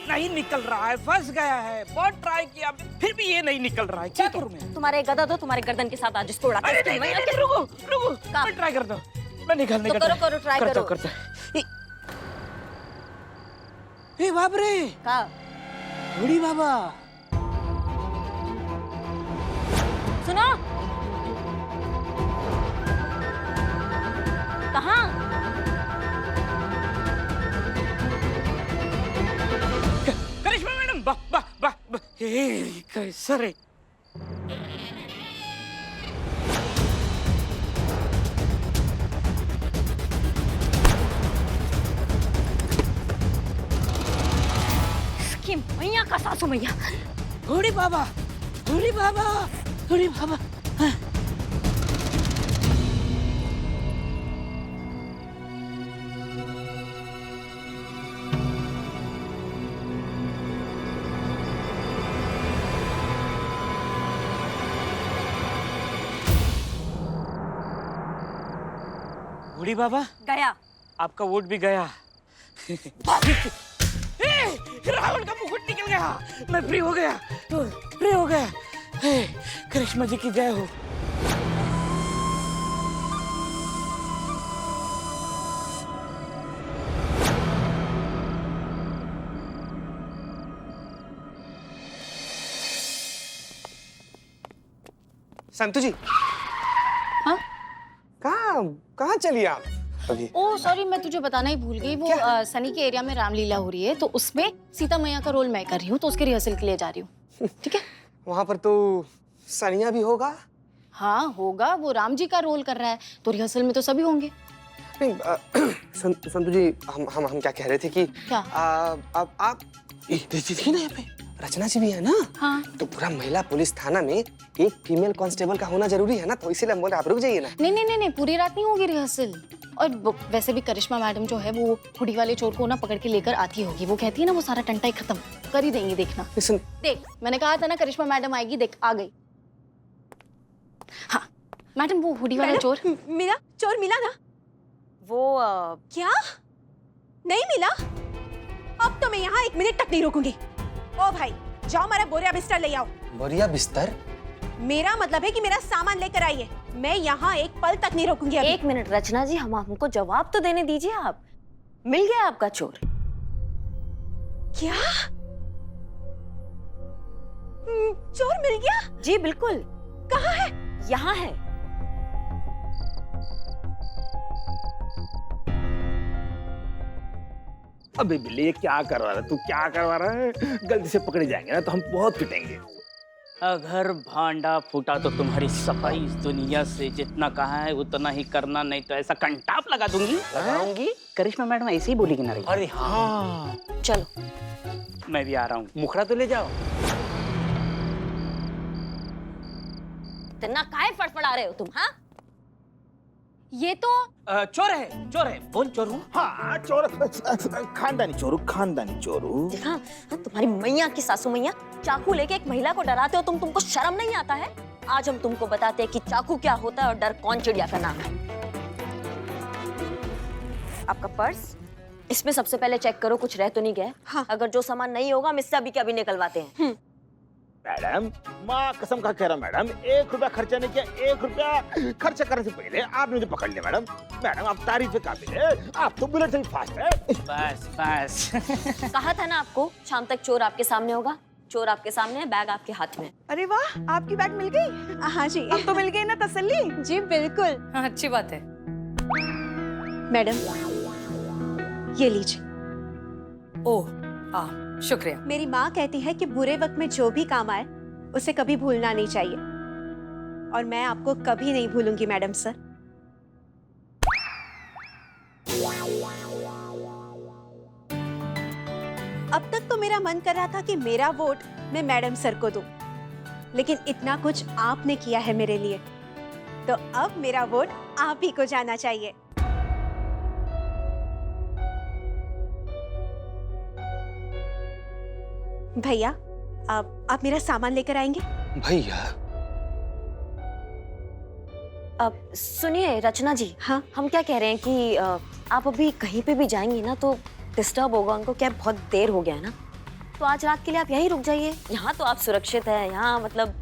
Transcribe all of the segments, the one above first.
नहीं निकल रहा है, फंस गया है। बहुत ट्राई किया फिर भी ये नहीं निकल रहा है। क्या करूं मैं? तुम्हारे गदा दो तुम्हारे गर्दन के साथ आज इसको उड़ा अरे नहीं, नहीं, नहीं, रुको रुको, मैं ट्राई करता हूँ। मैं निकालने तो का करो ट्राई करो। करता। ए बाप रे, का बूढ़ी बाबा। सुनो, कहाँ? करिश्मा मैडम, वाह वाह वाह, कैसा रे? इसकी मैया का सासू मैया। बूढ़ी बाबा, बूढ़ी बाबा, बूढ़ी बाबा। हाँ। बूढ़ी बाबा, गया। आपका वोट भी गया। रावण का मुकुट निकल गया। मैं फ्री हो गया, फ्री हो गया। करिश्मा जी की जय हो। संतु जी, हाँ? कहाँ चली आप अभी? ओ सॉरी, मैं तुझे बताना ही भूल गई। वो सनी के एरिया में रामलीला हो रही है, तो उसमें सीता मैया का रोल मैं कर रही हूँ, तो उसके रिहर्सल के लिए जा रही हूँ। ठीक है? वहाँ पर तो सनिया भी होगा। हाँ होगा, वो राम जी का रोल कर रहा है, तो रिहर्सल में तो सभी होंगे। नहीं, संतु जी, हम क्या कह रहे थे कि क्या? आप देखिए ना, यहाँ पे रचना जी भी है ना। हाँ। तो पूरा महिला पुलिस थाना में एक फीमेल कांस्टेबल का होना जरूरी है ना, तो इसीलिए हम बोले आप रुक जाइए ना। नहीं, पूरी रात नहीं होगी रिहर्सल। और वैसे भी करिश्मा मैडम जो है वो हुडी वाले चोर को ना पकड़ के लेकर आती होगी। वो कहती है ना, वो सारा टंटा ही खत्म कर ही देंगी, देखना। देख, मैंने कहा था ना करिश्मा मैडम आएगी, देख आ गई। हाँ मैडम, वो हुडी वाला चोर मिला? चोर मिला ना? वो क्या नहीं मिला? अब तो मैं यहाँ 1 मिनट तक नहीं रुकूंगी। ओ भाई, जाओ मेरा बोरिया बिस्तर ले आओ। बोरिया बिस्तर? मेरा मतलब है कि मेरा सामान लेकर आइए। मैं यहाँ 1 पल तक नहीं रुकूंगी अभी। 1 मिनट रचना जी, हमको जवाब तो देने दीजिए। आप मिल गया आपका चोर? क्या? चोर मिल गया? जी बिल्कुल। कहाँ है? यहाँ है। अबे बिल्ली, ये क्या करवा रहा है? तू क्या करवा रहा है? गलती से पकड़े जाएंगे ना तो हम बहुत पिटेंगे। अगर भांडा फूटा तो तुम्हारी सफाई इस दुनिया से जितना कहा है उतना ही करना, नहीं तो ऐसा कंटाप लगा दूंगी। लगाऊंगी? करिश्मा मैडम ऐसे ही बोलेगी ना। अरे हाँ, चलो मैं भी आ रहा हूँ। मुखड़ा तो ले जाओ। इतना काहे फड़फड़ा रहे हो तुम? हाँ, ये तो चोर है, बोल चोर हूँ। हाँ चोर, खानदानी चोरू, खानदानी चोरू। देखा? हाँ, तुम्हारी मैया की सासू मैया चाकू लेके एक महिला को डराते हो तुमको शर्म नहीं आता है? आज हम तुमको बताते हैं कि चाकू क्या होता है और डर कौन चिड़िया का नाम है। आपका पर्स, इसमें सबसे पहले चेक करो कुछ रह तो नहीं गया। हाँ। अगर जो सामान नहीं होगा हम इससे अभी के अभी निकलवाते हैं। मैडम, माँ कसम का कह रहा हूँ मैडम, 1 रुपया खर्चा नहीं किया। 1 रुपया खर्चा करने से पहले आपने मुझे पकड़ लिया मैडम। मैडम आप तारीफ के काबिल है, आप तो बुलेट से भी फास्ट है। बस कहा था ना आपको, शाम तक चोर आपके सामने होगा। चोर आपके सामने है, बैग आपके हाथ में। अरे वाह, आपकी बैग मिल गई? हाँ जी, अब तो मिल गई ना तसल्ली? जी बिल्कुल। हाँ, अच्छी बात है। मैडम, ये लीजिए। ओह, शुक्रिया। मेरी माँ कहती है कि बुरे वक्त में जो भी काम आए उसे कभी भूलना नहीं चाहिए, और मैं आपको कभी नहीं भूलूंगी मैडम सर। अब तक तो मेरा मन कर रहा था कि मेरा वोट मैं मैडम सर को दूं, लेकिन इतना कुछ आपने किया है मेरे लिए, तो अब मेरा वोट आप ही को जाना चाहिए। भैया, आप मेरा सामान लेकर आएंगे? भैया। अब सुनिए रचना जी, हाँ? हम क्या कह रहे हैं कि आप अभी कहीं पे भी जाएंगी ना तो डिस्टर्ब होगा उनको। क्या बहुत देर हो गया है ना, तो आज रात के लिए आप यहीं रुक जाइए। यहाँ तो आप सुरक्षित हैं। यहाँ मतलब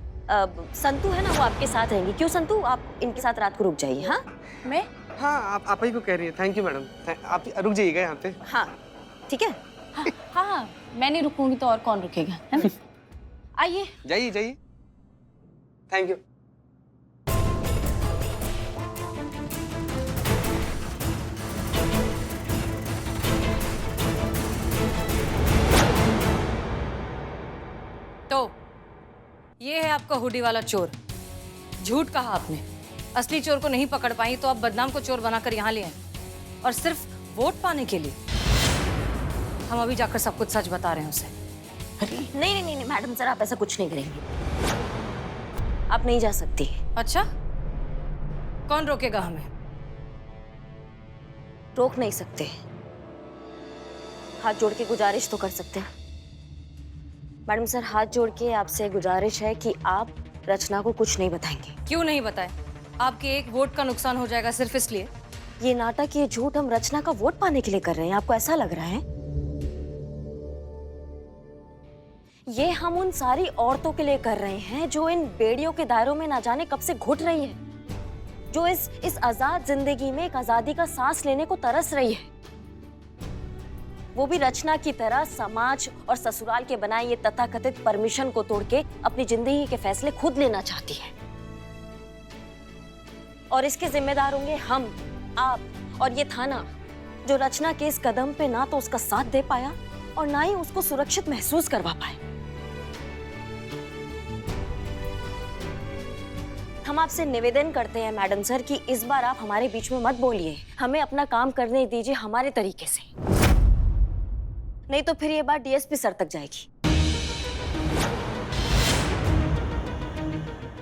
संतू है ना, वो आपके साथ रहेंगी। क्यों संतू, आप इनके साथ रात को रुक जाइए। हाँ मैं हाँ, आप ही को कह रही हैं। थैंक यू मैडम, आप रुक जाइएगा यहाँ पे। हाँ ठीक है। हाँ, मैं नहीं रुकूंगी तो और कौन रुकेगा, है ना? आइए। जाइए जाइए। Thank you. तो ये है आपका हुडी वाला चोर। झूठ कहा आपने, असली चोर को नहीं पकड़ पाई तो आप बदनाम को चोर बनाकर यहाँ ले आए, और सिर्फ वोट पाने के लिए। हम अभी जाकर सब कुछ सच बता रहे हैं उसे। नहीं मैडम सर, आप ऐसा कुछ नहीं करेंगे। आप नहीं जा सकती। अच्छा, कौन रोकेगा हमें? रोक नहीं सकते, हाथ जोड़ के गुजारिश तो कर सकते हैं। मैडम सर, हाथ जोड़ के आपसे गुजारिश है कि आप रचना को कुछ नहीं बताएंगे। क्यों नहीं बताए? आपके एक वोट का नुकसान हो जाएगा सिर्फ इसलिए। ये नाटक, ये झूठ हम रचना का वोट पाने के लिए कर रहे हैं, आपको ऐसा लग रहा है? ये हम उन सारी औरतों के लिए कर रहे हैं जो इन बेड़ियों के दायरों में ना जाने कब से घुट रही है, जो इस आजाद जिंदगी में एक आजादी का सांस लेने को तरस रही है। वो भी रचना की तरह समाज और ससुराल के बनाए ये तथाकथित परमिशन को तोड़ के अपनी जिंदगी के फैसले खुद लेना चाहती है। और इसके जिम्मेदार होंगे हम, आप और ये थाना, जो रचना के इस कदम पे ना तो उसका साथ दे पाया और ना ही उसको सुरक्षित महसूस करवा पाए। हम आपसे निवेदन करते हैं मैडम सर कि इस बार आप हमारे बीच में मत बोलिए, हमें अपना काम करने दीजिए हमारे तरीके से, नहीं तो फिर ये बात डीएसपी सर तक जाएगी।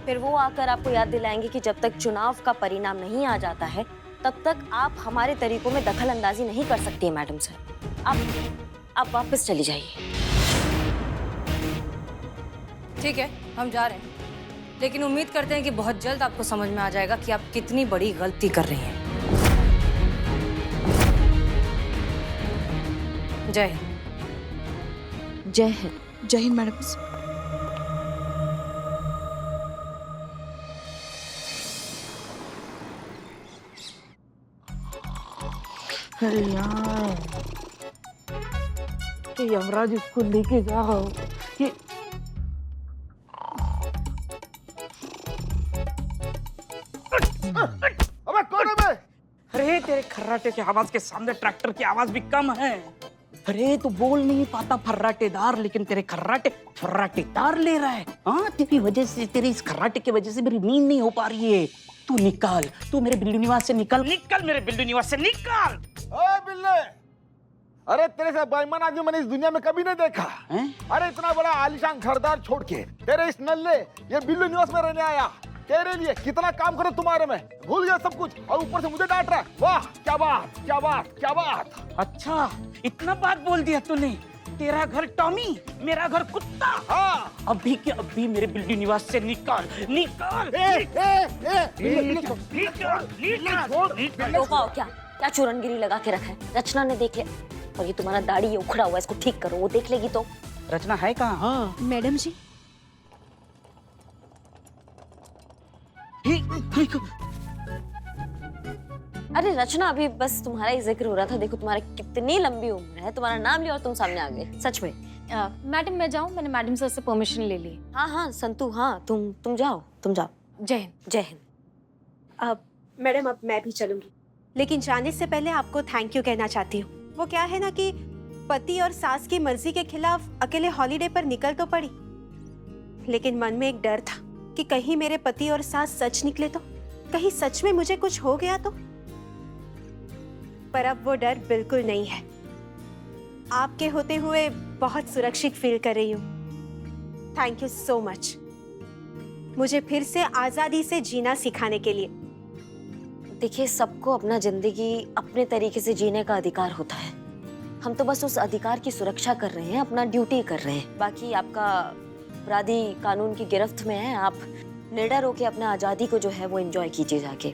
फिर वो आकर आपको याद दिलाएंगे कि जब तक चुनाव का परिणाम नहीं आ जाता है तब तक आप हमारे तरीकों में दखल अंदाजी नहीं कर सकती है। मैडम सर, आप वापस चली जाइए। ठीक है, हम जा रहे हैं, लेकिन उम्मीद करते हैं कि बहुत जल्द आपको समझ में आ जाएगा कि आप कितनी बड़ी गलती कर रही हैं। जय हिंद। जय हिंद। जय हिंद मैडम। अरे यार, ये यमराज इसको लेके जाओ। ये अबे कौन है बे? अरे तेरे खर्राटे की आवाज के सामने ट्रैक्टर की आवाज भी कम है। अरे तू बोल नहीं पाता फर्राटेदार, लेकिन तेरे खर्राटे फर्राटेदार ले रहा है। हाँ, तेरी वजह से, तेरी इस खर्राटे की वजह से मेरी नींद नहीं हो पा रही है। तू निकाल, तू मेरे बिल्डू निवास से निकल, निकल मेरे बिल्डू निवास से निकल। ओए बिल्ले, अरे तेरे से बेईमान आदमी मैंने इस दुनिया में कभी नहीं देखा हैं? अरे इतना बड़ा आलीशान घरदार छोड़ के तेरे इस नल्ले ये बिल्लू निवास में रहने आया। तेरे लिए कितना काम करे तुम्हारे में, भूल गया सब कुछ और ऊपर से मुझे डांट रहा है। वाह, क्या बात क्या बात क्या बात। अच्छा, इतना बात बोल दिया तूने। तेरा घर टॉमी, मेरा घर कुत्ता। हाँ, अभी के अभी मेरे बिल्डू निवास से निकाल, निकाल। रोका हो क्या? क्या चूरनगिरी लगा के रखा है? रचना ने देख लिया, और ये तुम्हारा दाढ़ी ये उखड़ा हुआ है, इसको ठीक करो, वो देख लेगी तो। रचना है कहाँ? हाँ, मैडम जी, अरे रचना, अभी बस तुम्हारा ही जिक्र हो रहा था। देखो तुम्हारी कितनी लंबी उम्र है, तुम्हारा नाम लिया और तुम सामने आ गए, सच में। मैडम मैं जाऊँ? मैंने मैडम सर से परमिशन ले ली। हाँ हाँ संतू, हाँ तुम जाओ, तुम जाओ। जय हिंद। जय हिंद। अब मैडम, अब मैं भी चलूंगी, लेकिन जाने से पहले आपको थैंक यू कहना चाहती हूँ। वो क्या है ना कि पति और सास की मर्जी के खिलाफ अकेले हॉलीडे पर निकल तो पड़ी, लेकिन मन में एक डर था कि कहीं मेरे पति और सास सच निकले तो, कहीं सच में मुझे कुछ हो गया तो। पर अब वो डर बिल्कुल नहीं है। आपके होते हुए बहुत सुरक्षित फील कर रही हूँ। थैंक यू सो मच, मुझे फिर से आजादी से जीना सिखाने के लिए। देखिए, सबको अपना जिंदगी अपने तरीके से जीने का अधिकार होता है। हम तो बस उस अधिकार की सुरक्षा कर रहे हैं, अपना ड्यूटी कर रहे हैं। बाकी आपका अपराधी कानून की गिरफ्त में है, आप निडर होके अपना आजादी को जो है वो एंजॉय कीजिए। जाके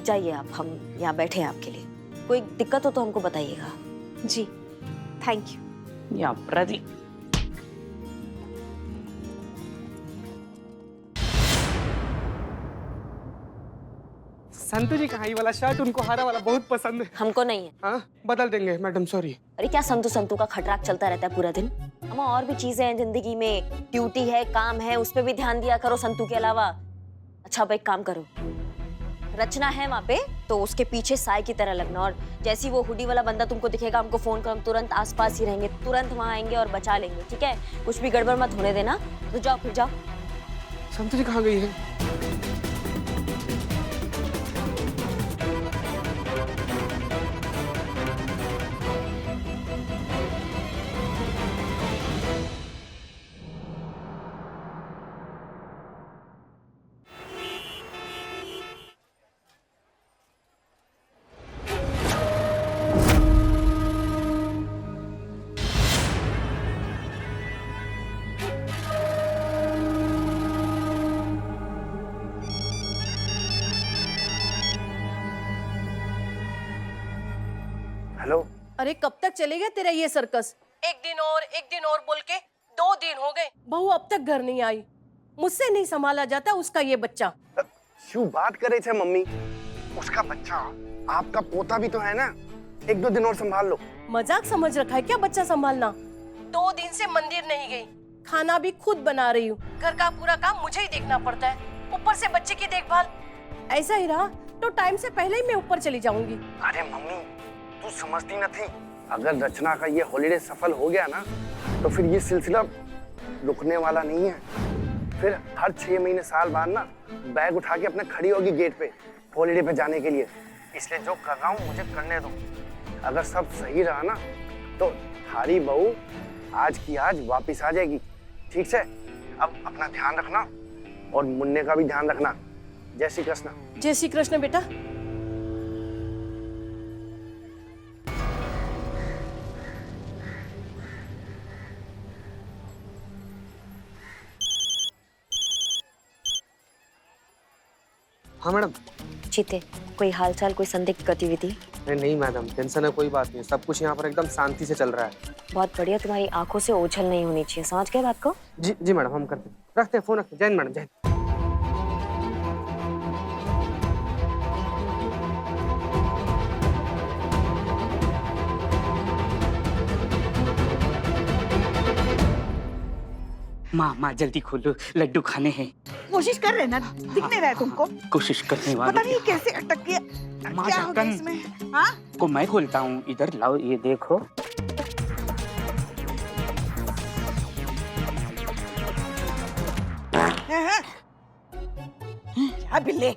जाइए आप, हम यहाँ बैठे हैं आपके लिए। कोई दिक्कत हो तो हमको बताइएगा। जी, थैंक यू। या अपराधी संतू जी कहाँ, ये वाला शर्ट उनको हरा वाला बहुत पसंद है। हमको नहीं है। हाँ बदल देंगे मैडम, सॉरी। अरे क्या संतू संतू का खटराक चलता रहता है पूरा दिन। अम्मा और भी चीजें हैं जिंदगी में, ड्यूटी है, काम है, उस पर भी ध्यान दिया करो संतू के अलावा। अच्छा अब एक काम करो, रचना है वहाँ पे तो उसके पीछे साय की तरह लगना, और जैसी वो हुडी वाला बंदा तुमको दिखेगा हमको फोन करो, हम तुरंत आसपास ही रहेंगे, तुरंत वहाँ आएंगे और बचा लेंगे, ठीक है? कुछ भी गड़बड़ मत होने देना। तो जाओ फिर जाओ। संतू जी कहाँ गई है? हेलो। अरे कब तक चलेगा तेरा ये सर्कस? एक दिन और बोल के 2 दिन हो गए, बहू अब तक घर नहीं आई। मुझसे नहीं संभाला जाता उसका ये बच्चा। क्यों बात करे थे मम्मी? उसका बच्चा आपका पोता भी तो है ना, 1-2 दिन और संभाल लो। मजाक समझ रखा है क्या बच्चा संभालना? 2 दिन से मंदिर नहीं गई, खाना भी खुद बना रही हूँ, घर का पूरा काम मुझे ही देखना पड़ता है, ऊपर से बच्चे की देखभाल। ऐसा ही रहा तो टाइम से पहले ही मैं ऊपर चली जाऊंगी। अरे मम्मी तू समझती न थी, अगर रचना का ये हॉलिडे सफल हो गया ना तो फिर ये सिलसिला रुकने वाला नहीं है। फिर हर 6 महीने साल बाद ना बैग उठा के अपने खड़ी होगी गेट पे हॉलिडे पे जाने के लिए। इसलिए जो कर रहा हूँ मुझे करने दो। अगर सब सही रहा ना तो थारी बहू आज की आज वापिस आ जाएगी, ठीक से? अब अपना ध्यान रखना और मुन्ने का भी ध्यान रखना। जय श्री कृष्ण। जय श्री कृष्ण बेटा। हाँ मैडम। जीते, कोई हालचाल, कोई संदिग्ध गतिविधि? नहीं मैडम, टेंशन है कोई बात नहीं, सब कुछ यहाँ पर एकदम शांति से चल रहा है। बहुत बढ़िया, तुम्हारी आंखों से ओझल नहीं होनी चाहिए, समझ गए बात को? जी जी मैडम, हम करते हैं, रखते हैं फोन, रखते हैं। जय हिंद मैडम, जय हिंद। माँ जल्दी खोलो, लड्डू खाने हैं। कोशिश कर रहे ना, दिख नहीं रहा है तुमको? कोशिश करने वालों पता नहीं कैसे अटक गया, माँ क्या हो गया ढक्कन इसमें? हाँ? को मैं खोलता हूँ, इधर लाओ, ये देखो। क्या बिल्ले?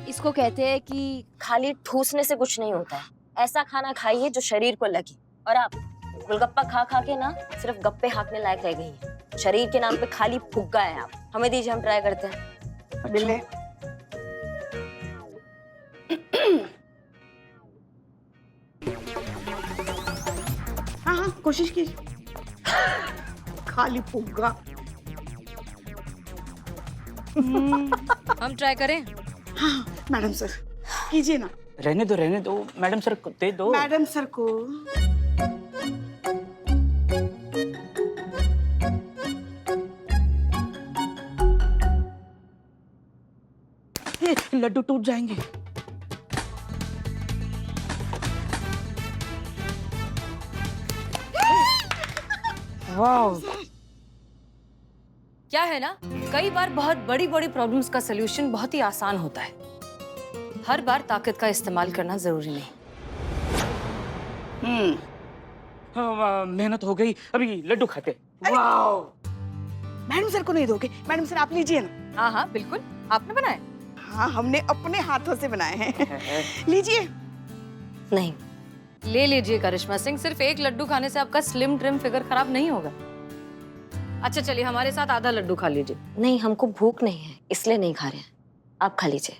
इसको कहते हैं कि खाली ठूसने से कुछ नहीं होता है, ऐसा खाना खाइए जो शरीर को लगे। और आप गोलगप्पा खा खा के ना सिर्फ गप्पे हाँकने लायक रह गई हैं। शरीर के नाम पे खाली फुग्गा है आप। हमें दीजिए, हम ट्राई करते हैं। बिल्ले हाँ हाँ कोशिश कीजिए। खाली फुग्गा। हम ट्राई करें? हाँ मैडम सर कीजिए ना। रहने दो मैडम सर को दे दो। मैडम सर को। ये लड्डू टूट जाएंगे। वाह, क्या है ना, कई बार बहुत बड़ी बड़ी प्रॉब्लम्स का सलूशन बहुत ही आसान होता है। हर बार ताकत का इस्तेमाल करना जरूरी नहीं। मेहनत हो गई, अभी लड्डू खाते। वाओ, मैडम सर को नहीं दोगे? मैडम सर आप लीजिए ना। हाँ हाँ बिल्कुल, आपने बनाए? हाँ हमने अपने हाथों से बनाए हैं। लीजिए। नहीं, ले लीजिए करिश्मा सिंह, सिर्फ एक लड्डू खाने से आपका स्लिम ट्रिम फिगर खराब नहीं होगा। अच्छा चलिए, हमारे साथ आधा लड्डू खा लीजिए। नहीं, हमको भूख नहीं है इसलिए नहीं खा रहे हैं, आप खा लीजिए।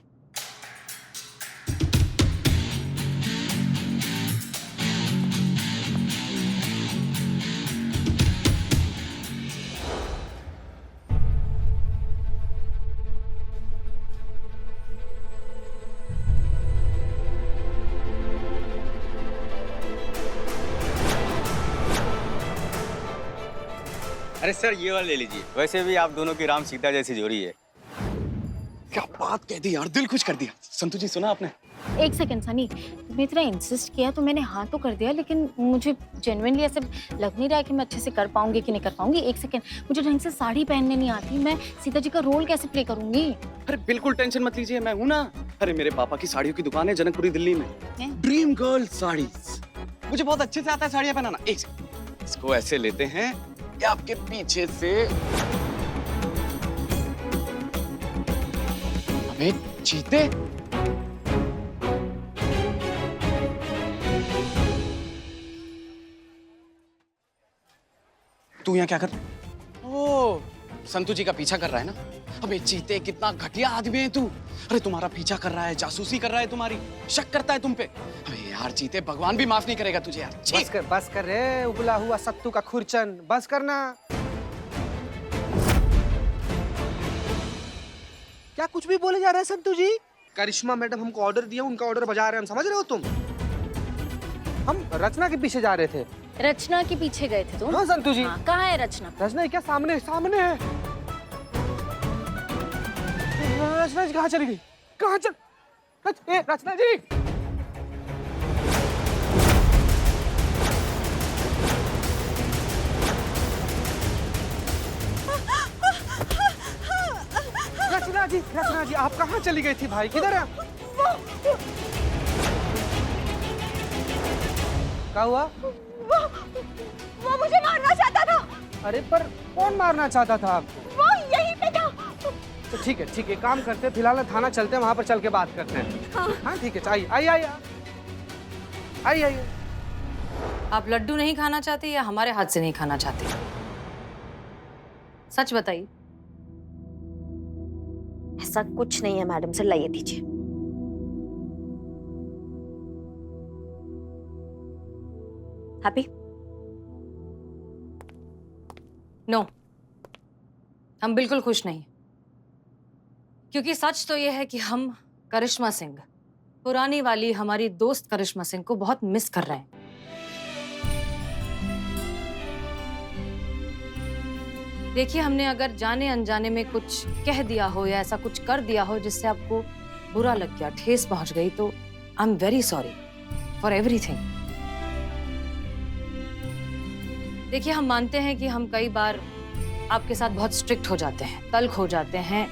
अरे सर ये वाला ले लीजिए, वैसे भी आप दोनों की राम सीता जैसी जोड़ी है। क्या बात कह दी यार, दिल खुश कर दिया। संतु जी सुना आपने? एक सेकंड सनी, तुमने इतना इंसिस्ट किया तो मैंने हाँ तो कर दिया, लेकिन मुझे जेन्युइनली ऐसे लग नहीं रहा है कि मैं अच्छे से कर पाऊंगी कि नहीं कर पाऊंगी। एक सेकंड, मुझे ढंग से साड़ी पहनने नहीं आती, मैं सीता जी का रोल कैसे प्ले करूंगी? अरे बिल्कुल टेंशन मत लीजिए, मैं हूं ना। अरे मेरे पापा की साड़ियों की दुकान है जनकपुरी दिल्ली में, ड्रीम गर्ल साड़ीज। मुझे बहुत अच्छे से आता है साड़ियां पहनाना। एक सेकंड, इसको ऐसे लेते हैं कि आपके पीछे से हमें चीते तू यहाँ क्या कर? ओ, संतु जी का पीछा कर रहा है ना? अबे चीते, कितना घटिया आदमी है तू। अरे तुम्हारा पीछा कर रहा है, जासूसी कर रहा है तुम्हारी, शक करता है तुम पे। अबे यार चीते, भगवान भी माफ नहीं करेगा तुझे यार। बस कर रे उबला हुआ सत्तू का खुरचन, बस करना। क्या कुछ भी बोले जा रहे हैं संतु जी? करिश्मा मैडम हमको ऑर्डर दिया, उनका ऑर्डर बजा रहे हैं, हम समझ रहे हो तुम? हम रचना के पीछे जा रहे थे। रचना के पीछे गए थे तुम? हाँ संतु जी। कहाँ है रचना? रचना क्या सामने सामने है। रचना जी कहाँ चली गई? कहाँ चल? रचना जी, रचना जी आप कहाँ चली गई थी भाई? किधर है? क्या हुआ? वो मुझे मारना चाहता था। अरे पर कौन मारना चाहता था आपको? वो यहीं पे था। तो ठीक है, काम करते हैं, फिलहाल थाना चलते हैं, वहाँ पर चल के बात करते हैं। हाँ ठीक है, आइए। आप लड्डू नहीं खाना चाहते या हमारे हाथ से नहीं खाना चाहते? सच बताइए। ऐसा कुछ नहीं है मैडम सर, लाइए दीजिए। हैप्पी? नो, हम बिल्कुल खुश नहीं, क्योंकि सच तो यह है कि हम करिश्मा सिंह, पुरानी वाली हमारी दोस्त करिश्मा सिंह को बहुत मिस कर रहे हैं। देखिए, हमने अगर जाने अनजाने में कुछ कह दिया हो या ऐसा कुछ कर दिया हो जिससे आपको बुरा लग गया, ठेस पहुंच गई, तो I am very sorry for everything. देखिए, हम मानते हैं कि हम कई बार आपके साथ बहुत स्ट्रिक्ट हो जाते हैं, तल्ख हो जाते हैं,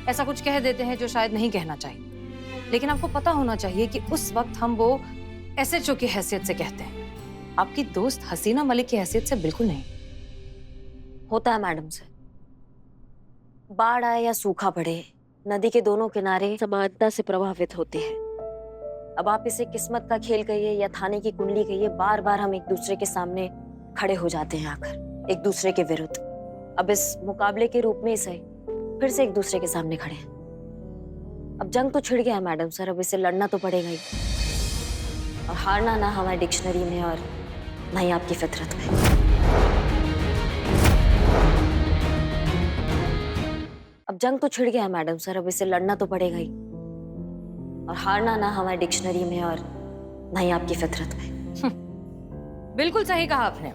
ऐसा कुछ कह देते हैं जो शायद नहीं कहना चाहिए, लेकिन आपको पता होना चाहिए कि उस वक्त हम वो एसएचओ की हैसियत से कहते हैं, आपकी दोस्त हसीना मलिक की हैसियत से बिल्कुल नहीं। होता है मैडम सर, बाढ़ आए या सूखा पड़े, नदी के दोनों किनारे समानता से प्रभावित होते हैं। अब आप इसे किस्मत का खेल कहिए या थाने की कुंडली कहिए, बार बार हम एक दूसरे के सामने खड़े हो जाते हैं, आकर एक दूसरे के विरुद्ध। अब इस मुकाबले के रूप में ही सही, फिर से एक दूसरे के सामने खड़े हैं। अब जंग तो छिड़ गया है मैडम सर, अब इसे लड़ना तो पड़ेगा ही, और हारना ना हमारी डिक्शनरी में और ना ही आपकी फितरत में। अब जंग तो छिड़ गया है मैडम सर, अब इसे लड़ना तो पड़ेगा ही, और हारना ना हमारी डिक्शनरी में और ना ही आपकी फितरत में। बिल्कुल सही कहा आपने,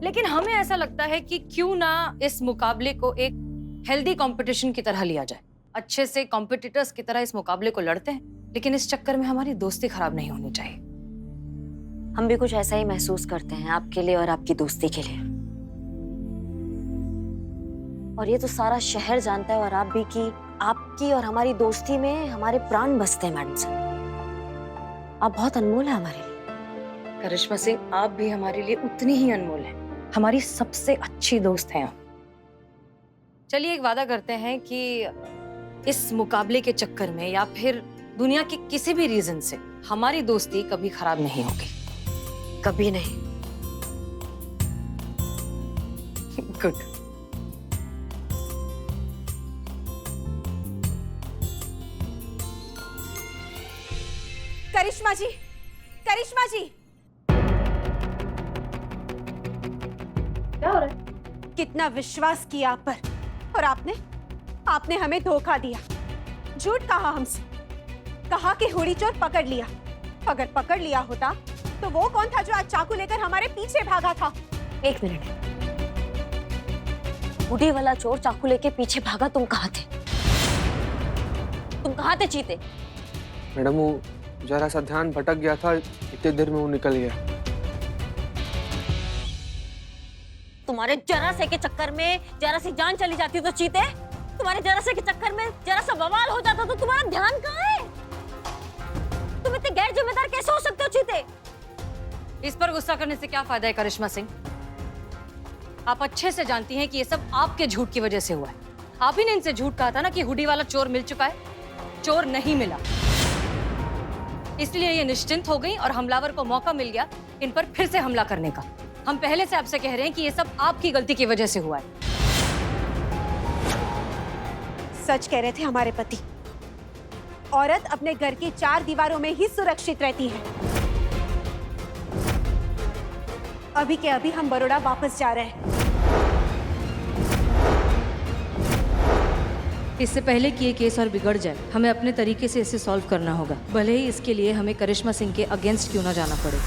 लेकिन हमें ऐसा लगता है कि क्यों ना इस मुकाबले को एक हेल्दी कंपटीशन की तरह लिया जाए, अच्छे से कॉम्पिटिटर्स की तरह इस मुकाबले को लड़ते हैं, लेकिन इस चक्कर में हमारी दोस्ती खराब नहीं होनी चाहिए। हम भी कुछ ऐसा ही महसूस करते हैं आपके लिए और आपकी दोस्ती के लिए, और ये तो सारा शहर जानता है और आप भी कि आपकी और हमारी दोस्ती में हमारे प्राण बसते हैं मैडम सर। आप बहुत अनमोल है हमारे लिए। करिश्मा सिंह, आप भी हमारे लिए उतनी ही अनमोल हैं, हमारी सबसे अच्छी दोस्त हैं आप। चलिए एक वादा करते हैं कि इस मुकाबले के चक्कर में या फिर दुनिया के किसी भी रीजन से हमारी दोस्ती कभी खराब नहीं होगी, कभी नहीं। गुड। करिश्मा जी, करिश्मा जी, क्या हो रहा है? कितना विश्वास किया आप पर, और आपने हमें धोखा दिया, झूठ कहा हमसे, कहा कि हुडी चोर पकड़ लिया। अगर पकड़ लिया होता तो वो कौन था जो आज चाकू लेकर हमारे पीछे भागा था? एक मिनट, हुडी वाला चोर चाकू लेके पीछे भागा, तुम कहाँ थे? कहाँ थे चीते? मैडम वो जरा सा ध्यान भटक गया था, इतने देर में वो निकल गया। तुम्हारे जरा से के चक्कर में जरा सी जान चली जाती तो चीते, तुम्हारे जरा से के चक्कर में जरा सा बवाल हो जाता तो तुम्हारा ध्यान कहाँ है? तुम इतने गैर जिम्मेदार कैसे हो सकते हो चीते? इस पर गुस्सा करने से क्या फायदा है करिश्मा सिंह? आप अच्छे से जानती हैं कि ये सब आपके झूठ की वजह से हुआ है। आप ही ने इनसे झूठ कहा था ना कि हुडी वाला चोर मिल चुका है। चोर नहीं मिला, इसलिए ये निश्चिंत हो गई और हमलावर को मौका मिल गया इन पर फिर से हमला करने का। हम पहले से आपसे कह रहे हैं कि ये सब आपकी गलती की वजह से हुआ है। सच कह रहे थे हमारे पति। औरत अपने घर की 4 दीवारों में ही सुरक्षित रहती है। अभी के अभी हम बड़ौदा वापस जा रहे हैं। इससे पहले कि ये केस और बिगड़ जाए, हमें अपने तरीके से इसे सॉल्व करना होगा, भले ही इसके लिए हमें करिश्मा सिंह के अगेंस्ट क्यों ना जाना पड़े।